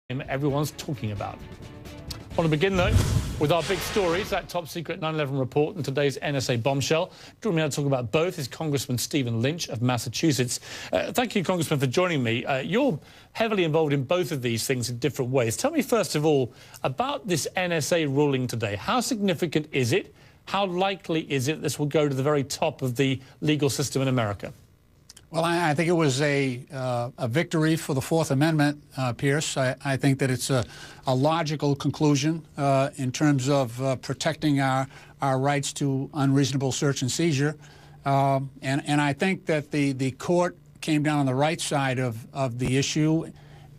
everyone's talking about. I want to begin, though, with our big stories, that top-secret 9/11 report and today's NSA bombshell. Joining me now to talk about both is Congressman Stephen Lynch of Massachusetts. Thank you, Congressman, for joining me. You're heavily involved in both of these things in different ways. Tell me, first of all, about this NSA ruling today. How significant is it? How likely is it this will go to the very top of the legal system in America? Well, I think it was a victory for the Fourth Amendment, Pierce. I think that it's a logical conclusion in terms of protecting our rights to unreasonable search and seizure. And I think that the court came down on the right side of the issue.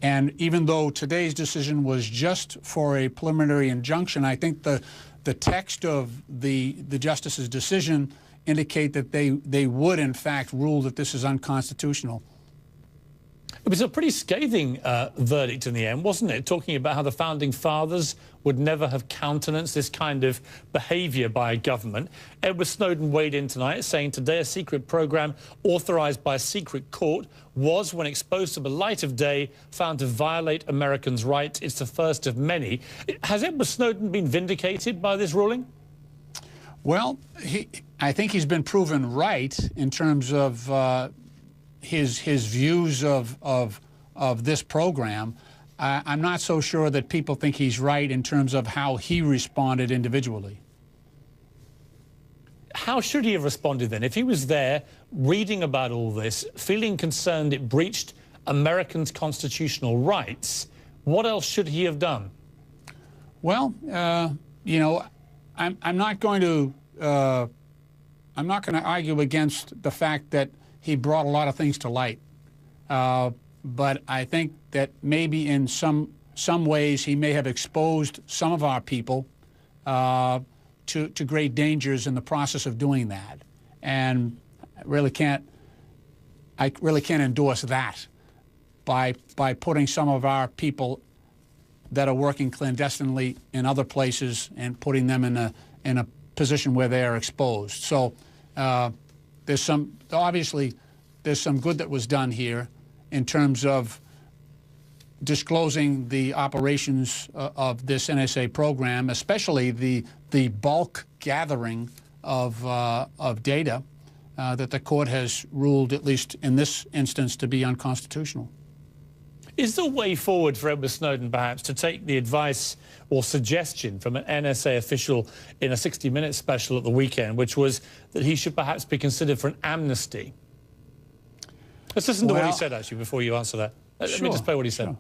And even though today's decision was just for a preliminary injunction, I think the text of the justice's decision indicate that they would, in fact, rule that this is unconstitutional. It was a pretty scathing verdict in the end, wasn't it? Talking about how the Founding Fathers would never have countenanced this kind of behavior by a government. Edward Snowden weighed in tonight, saying today a secret program authorized by a secret court was, when exposed to the light of day, found to violate Americans' rights. It's the first of many. Has Edward Snowden been vindicated by this ruling? Well, I think he's been proven right in terms of his views of this program. I'm not so sure that people think he's right in terms of how he responded individually. How should he have responded then? If he was there reading about all this, feeling concerned it breached Americans' constitutional rights, what else should he have done? Well, you know, I'm not going to argue against the fact that he brought a lot of things to light, but I think that maybe in some ways he may have exposed some of our people to great dangers in the process of doing that, and I really can't endorse that by putting some of our people that are working clandestinely in other places and putting them in a position where they are exposed. So obviously there's some good that was done here in terms of disclosing the operations of this NSA program, especially the bulk gathering of data that the court has ruled, at least in this instance, to be unconstitutional. Is there a way forward for Edward Snowden, perhaps, to take the advice or suggestion from an NSA official in a 60-minute special at the weekend, which was that he should perhaps be considered for an amnesty? Let's listen to what he said, actually, before you answer that. Let me just play what he said. Sure.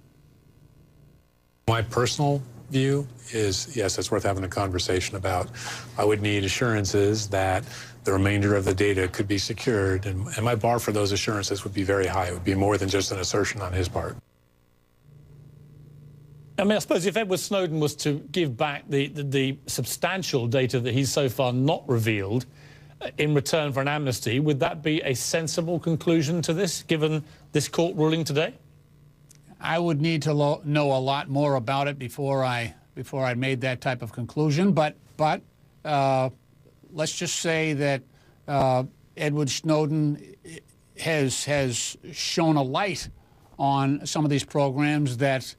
My personal view is, yes, it's worth having a conversation about. I would need assurances that the remainder of the data could be secured, and my bar for those assurances would be very high. It would be more than just an assertion on his part. I mean, I suppose if Edward Snowden was to give back the substantial data that he's so far not revealed in return for an amnesty, would that be a sensible conclusion to this, given this court ruling today? I would need to know a lot more about it before I made that type of conclusion. But let's just say that Edward Snowden has shown a light on some of these programs that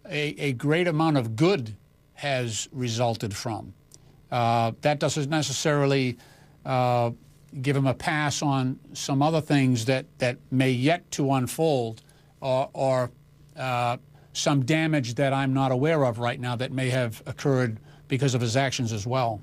a great amount of good has resulted from. That doesn't necessarily give him a pass on some other things that may yet to unfold, or some damage that I'm not aware of right now that may have occurred because of his actions as well.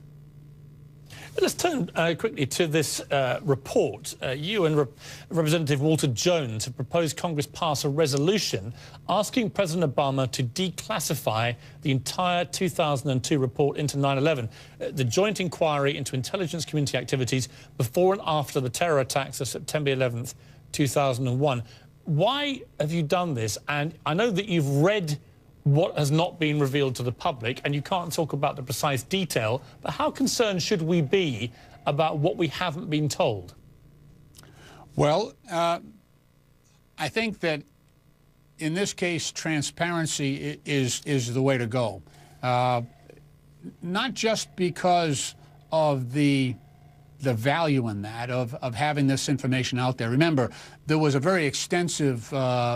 Let's turn quickly to this report. You and Representative Walter Jones have proposed Congress pass a resolution asking President Obama to declassify the entire 2002 report into 9/11, the joint inquiry into intelligence community activities before and after the terror attacks of September 11th, 2001. Why have you done this? And I know that you've read what has not been revealed to the public, and you can't talk about the precise detail, but how concerned should we be about what we haven't been told? Well, I think that in this case, transparency is the way to go. Not just because of the the value in that of having this information out there. Remember, there was a very extensive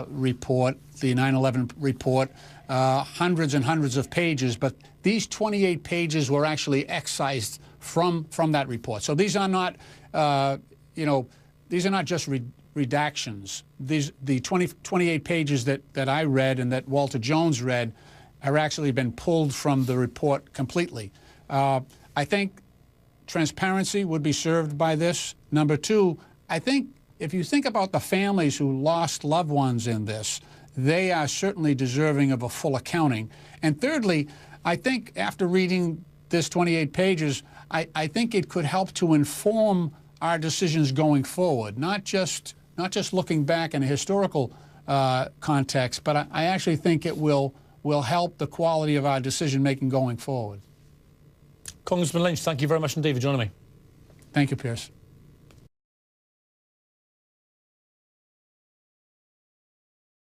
report, the 9/11 report, hundreds and hundreds of pages, but these 28 pages were actually excised from that report. So these are not, these are not just redactions. The 28 pages that I read and that Walter Jones read are actually been pulled from the report completely. I think transparency would be served by this. Number two, I think if you think about the families who lost loved ones in this, they are certainly deserving of a full accounting. And thirdly, I think after reading this 28 pages, I think it could help to inform our decisions going forward, not just looking back in a historical context, but I actually think it will help the quality of our decision-making going forward. Congressman Lynch, thank you very much indeed for joining me. Thank you, Pierce.